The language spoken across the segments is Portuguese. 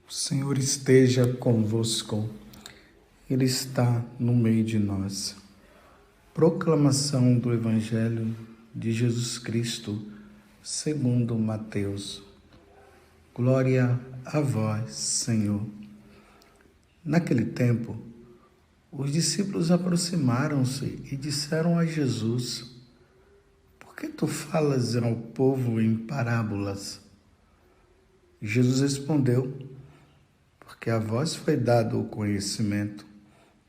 O Senhor esteja convosco, Ele está no meio de nós. Proclamação do Evangelho de Jesus Cristo, segundo Mateus. Glória a vós, Senhor. Naquele tempo, os discípulos aproximaram-se e disseram a Jesus: Por que tu falas ao povo em parábolas? Jesus respondeu: Porque a vós foi dado o conhecimento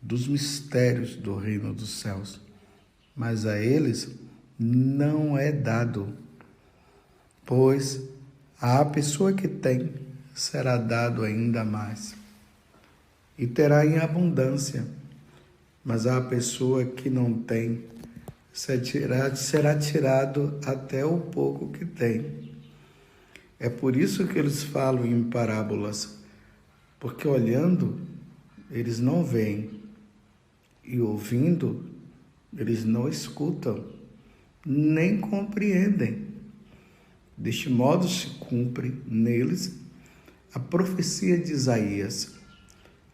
dos mistérios do reino dos céus, mas a eles não é dado. Pois à pessoa que tem será dado ainda mais, e terá em abundância, mas à pessoa que não tem será tirado até o pouco que tem. É por isso que eles falam em parábolas, porque olhando, eles não veem, e ouvindo, eles não escutam, nem compreendem. Deste modo se cumpre neles a profecia de Isaías: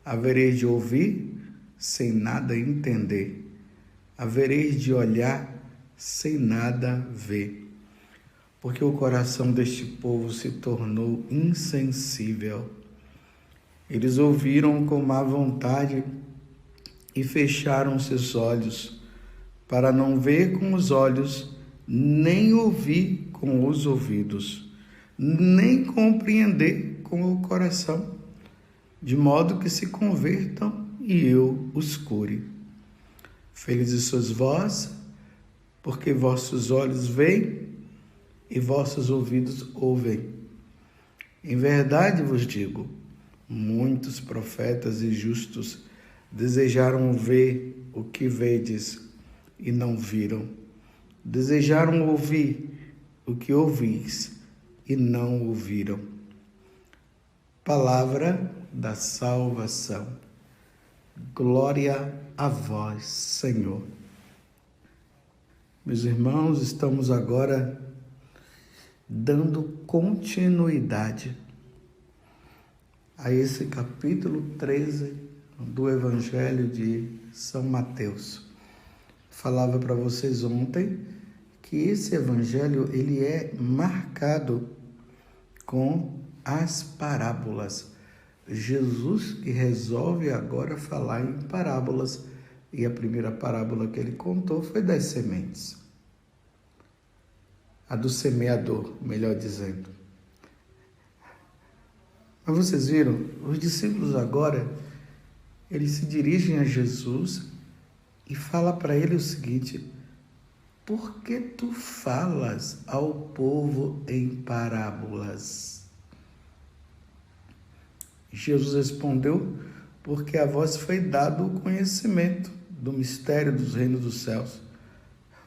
havereis de ouvir sem nada entender, havereis de olhar sem nada ver, porque o coração deste povo se tornou insensível. Eles ouviram com má vontade e fecharam seus olhos, para não ver com os olhos, nem ouvir com os ouvidos, nem compreender com o coração, de modo que se convertam e eu os cure. Felizes sois vós, porque vossos olhos veem e vossos ouvidos ouvem. Em verdade vos digo, muitos profetas e justos desejaram ver o que vedes e não viram. Desejaram ouvir o que ouvis e não ouviram. Palavra da salvação. Glória a vós, Senhor. Meus irmãos, estamos agora dando continuidade a esse capítulo 13 do Evangelho de São Mateus. Falava para vocês ontem que esse Evangelho ele é marcado com as parábolas. Jesus que resolve agora falar em parábolas, e a primeira parábola que ele contou foi das sementes. A do semeador, melhor dizendo. Mas vocês viram, os discípulos agora, eles se dirigem a Jesus e falam para ele o seguinte: por que tu falas ao povo em parábolas? Jesus respondeu: porque a vós foi dado o conhecimento do mistério dos reinos dos céus,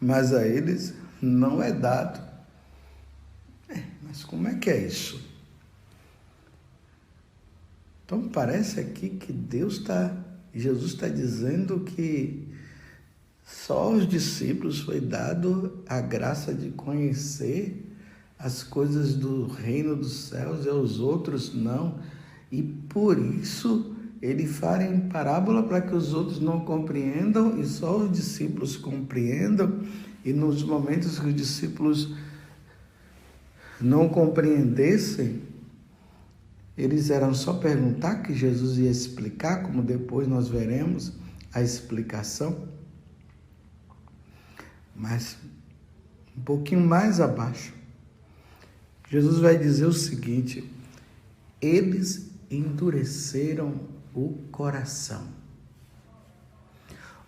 mas a eles não é dado. Mas como é que é isso? Então parece aqui que Jesus está dizendo que só aos discípulos foi dado a graça de conhecer as coisas do reino dos céus e aos outros não. E por isso ele fala em parábola para que os outros não compreendam e só os discípulos compreendam. E nos momentos que os discípulos não compreendessem, eles eram só perguntar que Jesus ia explicar, como depois nós veremos a explicação. Mas um pouquinho mais abaixo, Jesus vai dizer o seguinte: eles endureceram o coração.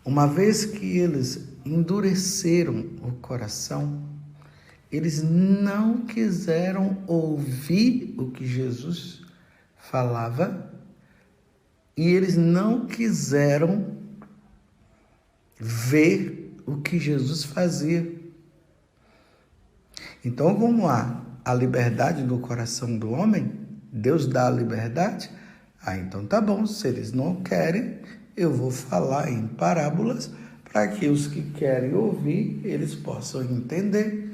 Uma vez que eles endureceram o coração, eles não quiseram ouvir o que Jesus falava e eles não quiseram ver o que Jesus fazia. Então, como há a liberdade no coração do homem, Deus dá a liberdade, então tá bom, se eles não querem, eu vou falar em parábolas para que os que querem ouvir, eles possam entender,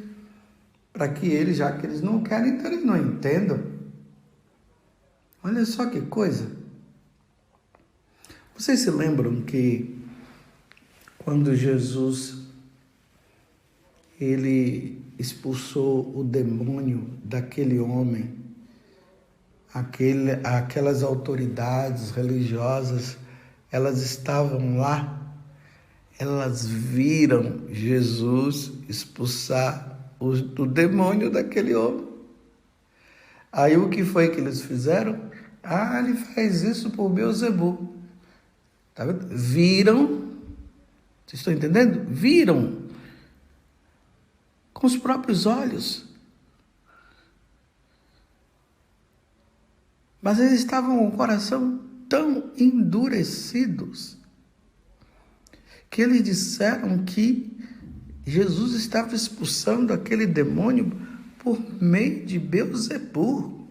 para que eles, já que eles não querem, então eles não entendam. Olha só que coisa. Vocês se lembram que quando Jesus ele expulsou o demônio daquele homem, aquelas autoridades religiosas, elas estavam lá, elas viram Jesus expulsar o demônio daquele homem. Aí o que foi que eles fizeram? Ele faz isso por Beelzebul. Tá vendo? Viram, vocês estão entendendo? Viram com os próprios olhos. Mas eles estavam com o coração tão endurecidos que eles disseram que Jesus estava expulsando aquele demônio por meio de Beelzebul.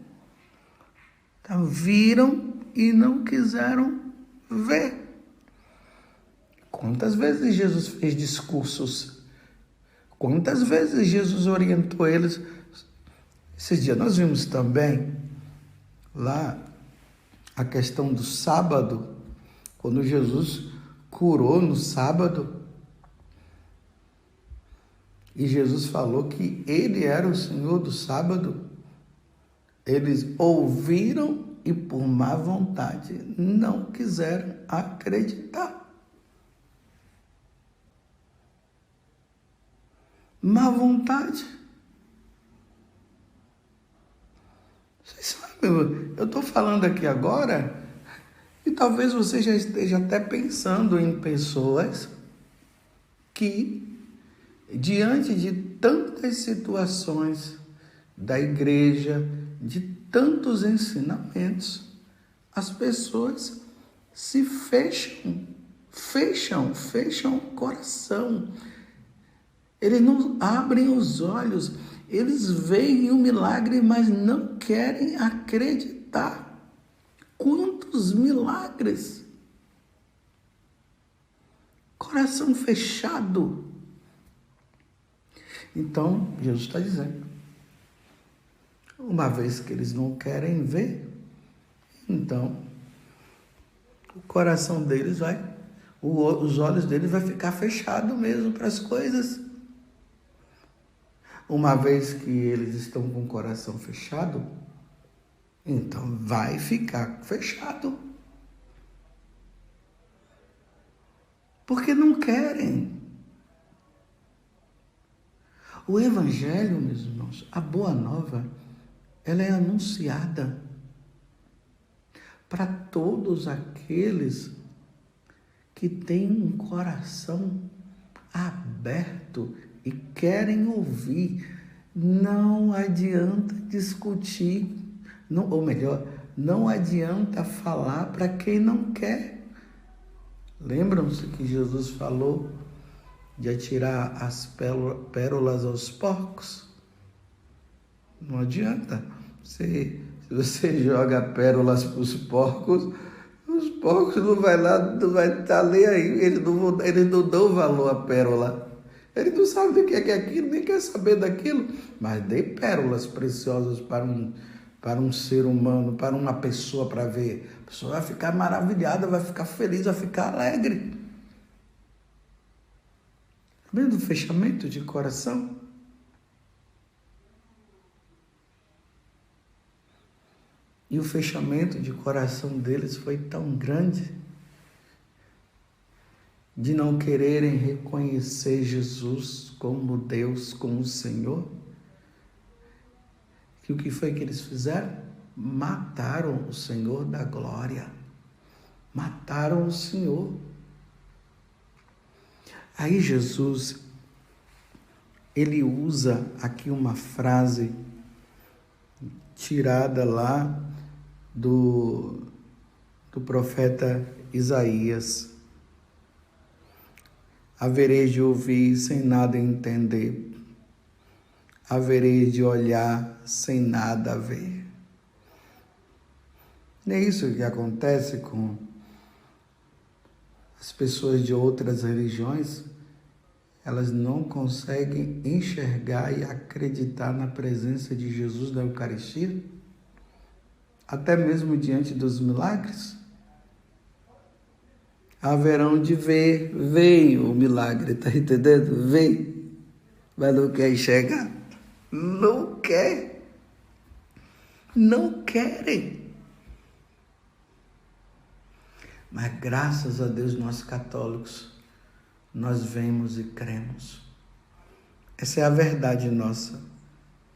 Então, viram e não quiseram ver. Quantas vezes Jesus fez discursos? Quantas vezes Jesus orientou eles? Esses dias nós vimos também lá a questão do sábado, quando Jesus curou no sábado, e Jesus falou que ele era o Senhor do sábado. Eles ouviram e por má vontade não quiseram acreditar. Má vontade. Vocês sabem, eu estou falando aqui agora e talvez você já esteja até pensando em pessoas que, diante de tantas situações da igreja, de tantos ensinamentos, as pessoas se fecham o coração. Eles não abrem os olhos, eles veem o milagre, mas não querem acreditar. Quantos milagres! Coração fechado. Então, Jesus está dizendo, uma vez que eles não querem ver, então, o coração deles os olhos deles vai ficar fechado mesmo para as coisas. Uma vez que eles estão com o coração fechado, então vai ficar fechado. Porque não querem. O Evangelho, meus irmãos, a Boa Nova, ela é anunciada para todos aqueles que têm um coração aberto e querem ouvir. Não adianta discutir, não adianta falar para quem não quer. Lembram-se que Jesus falou de atirar as pérolas aos porcos? Não adianta. Se você joga pérolas para os porcos não vai lá, não vai estar nem aí, eles não dão valor à pérola. Ele não sabe do que é aquilo, nem quer saber daquilo. Mas dê pérolas preciosas para um ser humano, para uma pessoa para ver. A pessoa vai ficar maravilhada, vai ficar feliz, vai ficar alegre. Vendo o fechamento de coração? E o fechamento de coração deles foi tão grande, de não quererem reconhecer Jesus como Deus, como Senhor, que o que foi que eles fizeram? Mataram o Senhor da glória. Mataram o Senhor. Aí Jesus, ele usa aqui uma frase tirada lá do profeta Isaías. Haverei de ouvir sem nada entender. Haverei de olhar sem nada ver. Não é isso que acontece com as pessoas de outras religiões? Elas não conseguem enxergar e acreditar na presença de Jesus na Eucaristia. até mesmo diante dos milagres? Haverão de ver, vem o milagre, tá entendendo? Vem, mas não quer enxergar. Não quer. Não querem. Mas graças a Deus, nós católicos, nós vemos e cremos. Essa é a verdade nossa.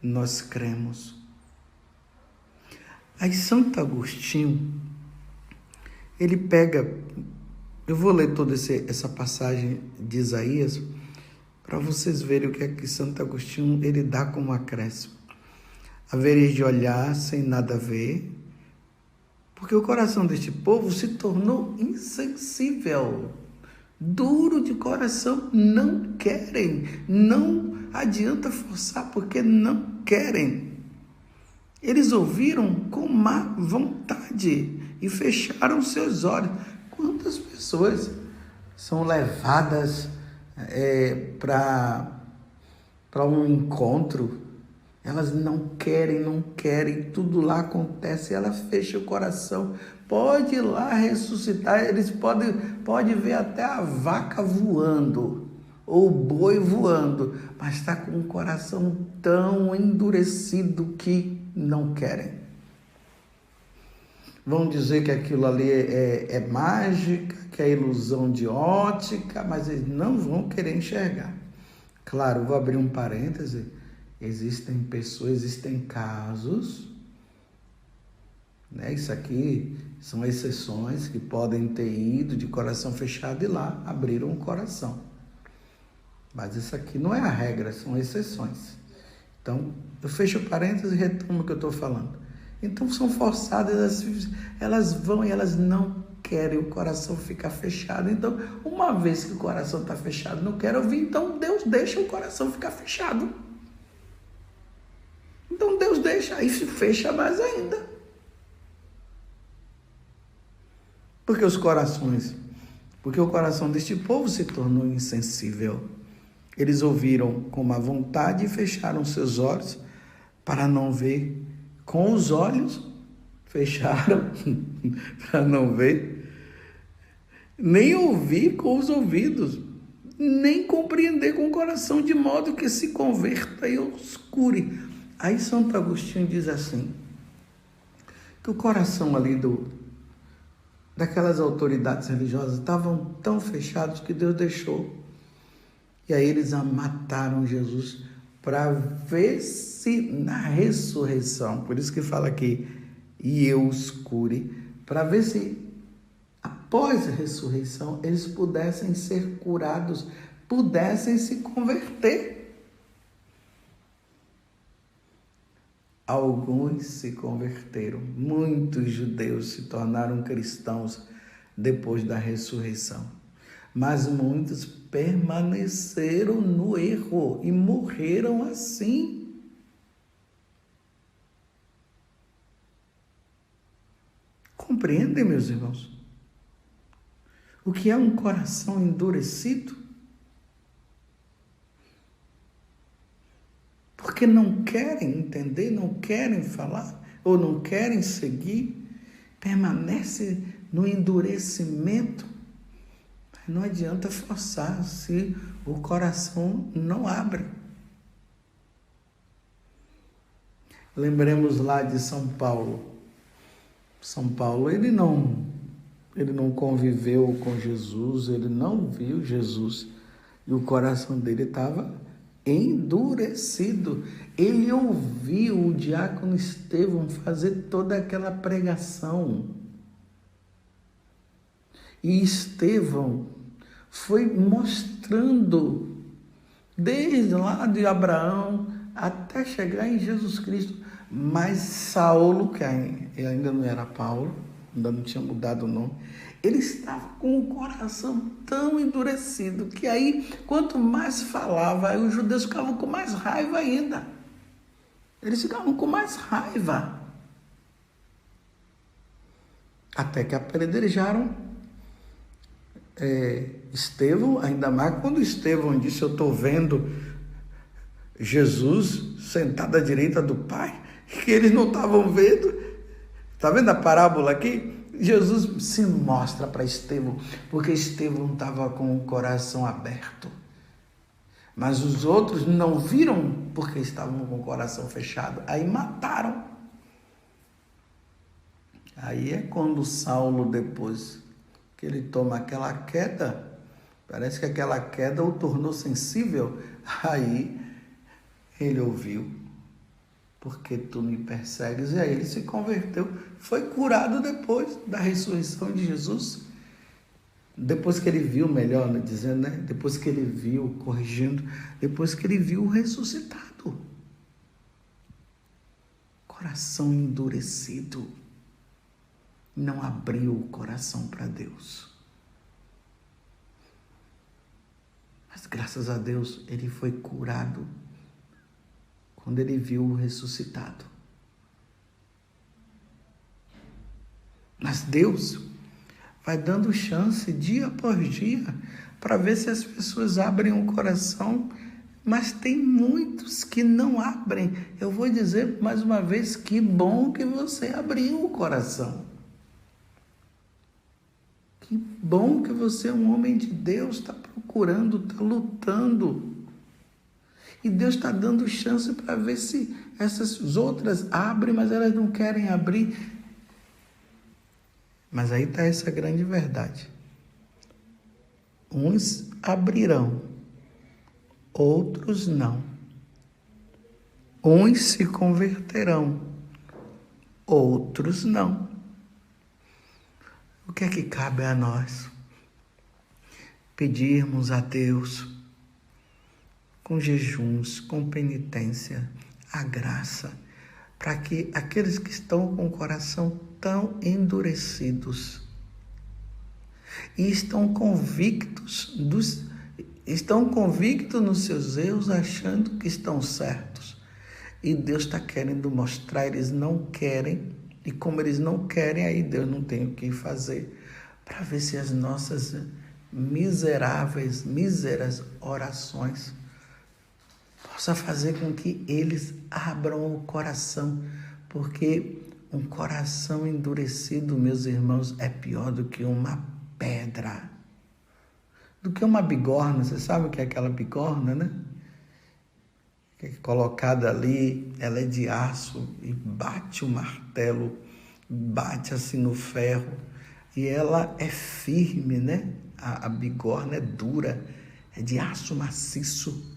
Nós cremos. Aí Santo Agostinho, ele pega... Eu vou ler toda essa passagem de Isaías para vocês verem o que é que Santo Agostinho ele dá como acréscimo. Havereis de olhar sem nada ver, porque o coração deste povo se tornou insensível, duro de coração, não querem, não adianta forçar, porque não querem. Eles ouviram com má vontade e fecharam seus olhos. Quantas pessoas são levadas para um encontro, elas não querem, tudo lá acontece, ela fecha o coração, pode ir lá ressuscitar, eles podem ver até a vaca voando, ou o boi voando, mas está com o coração tão endurecido que não querem. Vão dizer que aquilo ali é mágica, que é ilusão de ótica, mas eles não vão querer enxergar. Claro, vou abrir um parêntese, existem pessoas, existem casos, né? Isso aqui são exceções que podem ter ido de coração fechado e lá abriram o coração. Mas isso aqui não é a regra, são exceções. Então, eu fecho o parêntese e retomo o que eu estou falando. Então são forçadas, elas vão e elas não querem, o coração fica fechado. Então, uma vez que o coração está fechado, não quer ouvir, então Deus deixa o coração ficar fechado. Então Deus deixa, aí se fecha mais ainda. Porque o coração deste povo se tornou insensível. Eles ouviram com má vontade e fecharam seus olhos para não ver. Com os olhos, fecharam para não ver, nem ouvir com os ouvidos, nem compreender com o coração, de modo que se converta e obscure. Aí Santo Agostinho diz assim, que o coração ali daquelas autoridades religiosas estavam tão fechados que Deus deixou. E aí eles mataram Jesus para ver se na ressurreição, por isso que fala aqui, e eu escure, para ver se após a ressurreição eles pudessem ser curados, pudessem se converter. Alguns se converteram, muitos judeus se tornaram cristãos depois da ressurreição, mas muitos permaneceram no erro e morreram assim. Compreendem, meus irmãos? O que é um coração endurecido? Porque não querem entender, não querem falar, ou não querem seguir, permanece no endurecimento. Não adianta forçar se o coração não abre. Lembremos lá de São Paulo. São Paulo, ele não conviveu com Jesus, ele não viu Jesus. E o coração dele estava endurecido. Ele ouviu o diácono Estevão fazer toda aquela pregação. E Estevão foi mostrando, desde lá de Abraão até chegar em Jesus Cristo. Mas Saulo, que ainda não era Paulo, ainda não tinha mudado o nome, ele estava com o coração tão endurecido que aí, quanto mais falava, aí os judeus ficavam com mais raiva ainda. Eles ficavam com mais raiva. Até que apedrejaram Estevão, ainda mais quando Estevão disse, eu estou vendo Jesus sentado à direita do Pai, que eles não estavam vendo, Está vendo a parábola aqui? Jesus se mostra para Estevão, porque Estevão estava com o coração aberto. Mas os outros não viram porque estavam com o coração fechado. Aí mataram. Aí é quando Saulo, depois que ele toma aquela queda, parece que aquela queda o tornou sensível. Aí ele ouviu, porque tu me persegues? E aí ele se converteu, foi curado depois da ressurreição de Jesus. Depois que ele viu, melhor dizendo, né? Depois que ele viu, corrigindo, depois que ele viu o ressuscitado. Coração endurecido, não abriu o coração para Deus. Mas graças a Deus, ele foi curado quando ele viu o ressuscitado. Mas Deus vai dando chance dia após dia para ver se as pessoas abrem o coração, mas tem muitos que não abrem. Eu vou dizer mais uma vez, que bom que você abriu o coração. Que bom que você é um homem de Deus, está procurando, está lutando. E Deus está dando chance para ver se essas outras abrem, mas elas não querem abrir. Mas aí está essa grande verdade. Uns abrirão, outros não. Uns se converterão, outros não. O que é que cabe a nós? Pedirmos a Deus, com jejuns, com penitência, a graça, para que aqueles que estão com o coração tão endurecidos e estão convictos nos seus erros, achando que estão certos. E Deus está querendo mostrar, eles não querem, e como eles não querem, aí Deus não tem o que fazer, para ver se as nossas míseras orações possa fazer com que eles abram o coração, porque um coração endurecido, meus irmãos, é pior do que uma pedra, do que uma bigorna. Você sabe o que é aquela bigorna, né? Que é colocada ali, ela é de aço e bate o martelo, bate assim no ferro, e ela é firme, né? A bigorna é dura, é de aço maciço,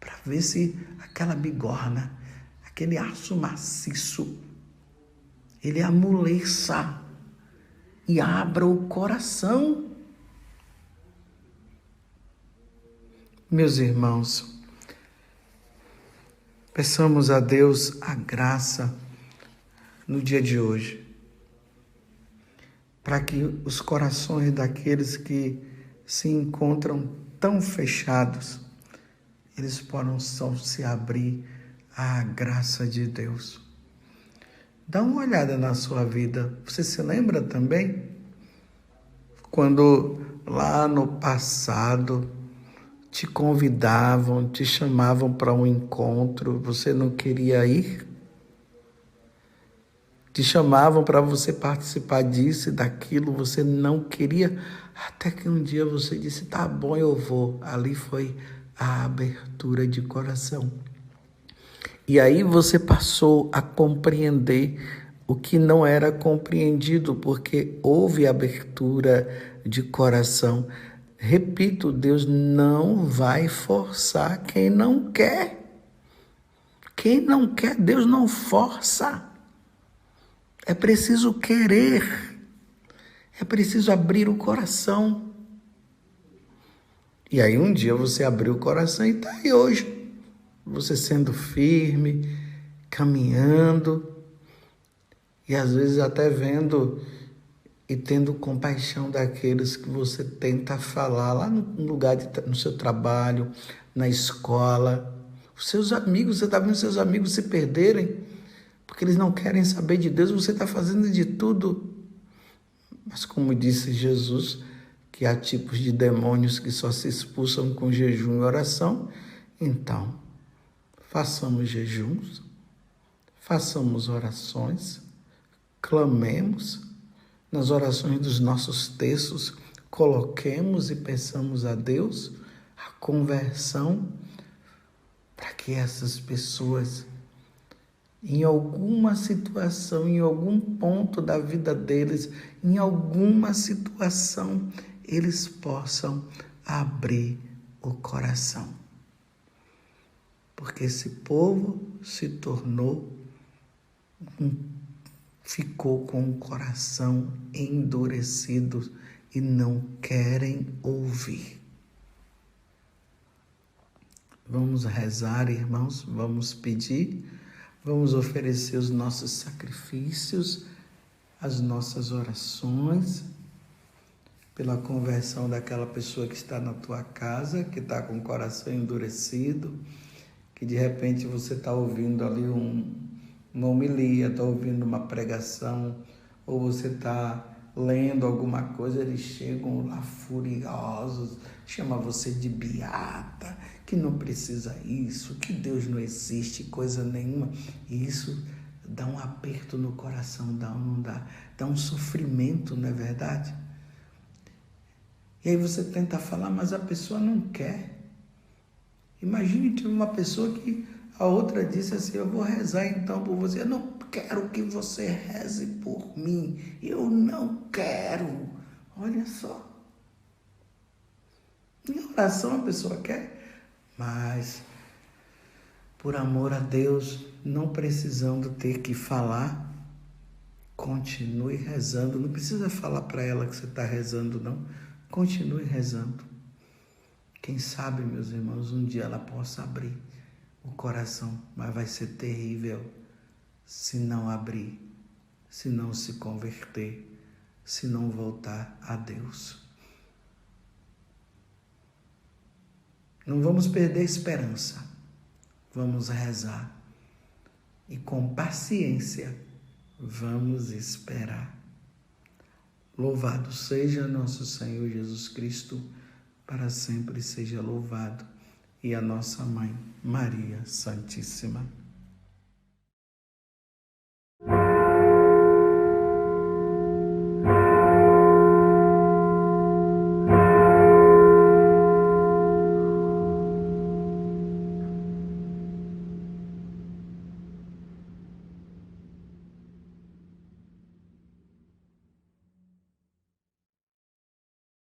para ver se aquela bigorna, aquele aço maciço, ele amoleça e abra o coração. Meus irmãos, peçamos a Deus a graça no dia de hoje, para que os corações daqueles que se encontram tão fechados, eles possam se abrir à graça de Deus. Dá uma olhada na sua vida. Você se lembra também? Quando lá no passado te convidavam, te chamavam para um encontro, você não queria ir? Te chamavam para você participar disso e daquilo, você não queria, até que um dia você disse, tá bom, eu vou. Ali foi a abertura de coração. E aí você passou a compreender o que não era compreendido, porque houve abertura de coração. Repito, Deus não vai forçar quem não quer. Quem não quer, Deus não força. É preciso querer. É preciso abrir o coração. E aí um dia você abriu o coração e está aí hoje. Você sendo firme, caminhando, e às vezes até vendo e tendo compaixão daqueles que você tenta falar lá no lugar, no seu trabalho, na escola. Os seus amigos, você está vendo seus amigos se perderem, porque eles não querem saber de Deus, você está fazendo de tudo. Mas como disse Jesus, que há tipos de demônios que só se expulsam com jejum e oração, então façamos jejuns, façamos orações, clamemos nas orações dos nossos textos, coloquemos e peçamos a Deus a conversão para que essas pessoas, em alguma situação, em algum ponto da vida deles, em alguma situação, eles possam abrir o coração. Porque esse povo ficou com o coração endurecido e não querem ouvir. Vamos rezar, irmãos, vamos pedir, vamos oferecer os nossos sacrifícios, as nossas orações, pela conversão daquela pessoa que está na tua casa, que está com o coração endurecido, que de repente você está ouvindo ali uma homilia, está ouvindo uma pregação, ou você está lendo alguma coisa, eles chegam lá furiosos, chama você de beata, que não precisa isso, que Deus não existe, coisa nenhuma. E isso dá um aperto no coração, dá ou não dá? Dá um sofrimento, não é verdade? E aí você tenta falar, mas a pessoa não quer. Imagine que uma pessoa que a outra disse assim, eu vou rezar então por você. Eu não quero que você reze por mim. Eu não quero. Olha só. Em oração a pessoa quer, mas por amor a Deus, não precisando ter que falar, continue rezando. Não precisa falar para ela que você está rezando, não. Continue rezando. Quem sabe, meus irmãos, um dia ela possa abrir o coração, mas vai ser terrível se não abrir, se não se converter, se não voltar a Deus. Não vamos perder a esperança, vamos rezar e com paciência vamos esperar. Louvado seja nosso Senhor Jesus Cristo, para sempre seja louvado, e a nossa Mãe, Maria Santíssima.